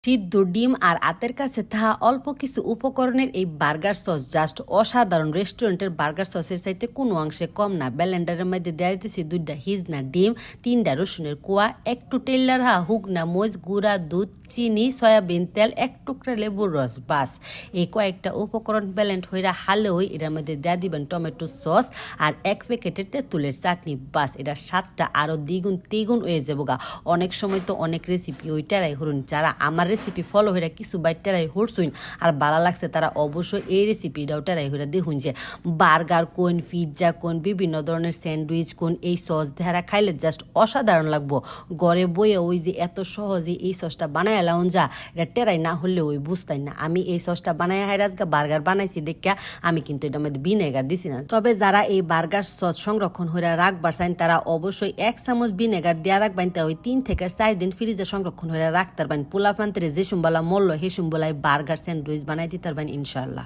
সিদ্ধ ডিম আর আতের কাছে থাকা অল্প কিছু উপকরণের এই বার্গার সস জাস্ট অসাধারণ। রেস্টুরেন্টের বার্গার সসের চাইতে কোনো অংশে কম না। ব্লেন্ডারের মধ্যে দেওয়া দিতেছি 2টা হিজনা ডিম, 3টা রসুনের কোয়া, একটু টেল্লার হুকনা মরিচ গুঁড়া, দুধ, চিনি, সয়াবিন তেল, এক টুকরা লেবুর রস। বাস এই কয়েকটা উপকরণ ব্লেন্ড হইরা হালেওই এটার মধ্যে দেওয়া দিবেন টমেটো সস আর 1 প্যাকেটের তেঁতুলের চাটনি। বাস এটা স্বাদটা আরও দ্বিগুণ তিগুণ হয়ে যাবো গা। অনেক সময় তো অনেক রেসিপি ওইটারাই হরুন, যারা আমার রেসিপি ফলো হইরা কিছু বাইটারাই হরছুন আর ভালো লাগছে তারা অবশ্যই এই রেসিপিটাও টারাই হইরা দেখুন যে বার্গার কোন, পিৎজা কোন, বিভিন্ন ধরনের স্যান্ডউইচ কোন, এই সস দেহারা খাইলে জাস্ট অসাধারণ লাগবো। ঘরে বইয়ে ওই যে এত সহজে এই সসটা বানায় লাউন যা, এটা টেরাই না হলে ওই বুঝতাই না। আমি এই সসটা বানায় আজকে বার্গার বানাইছি দেখা আমি কিন্তু এটার মধ্যে ভিনেগার দিছি না। তবে যারা এই বার্গার সস সংরক্ষণ হইরা রাখবার চান তারা অবশ্যই 1 চামচ ভিনেগার দেওয়া রাখবেন। তা ওই 3 থেকে 4 দিন ফ্রিজে সংরক্ষণ হইরা রাখতে পারবেন। পোলা ফান্তের যে সুম্বালা মল্ল হে সুম্বলায় বার্গার স্যান্ডউইচ বানাই দিতে পারবেন ইনশাল্লাহ।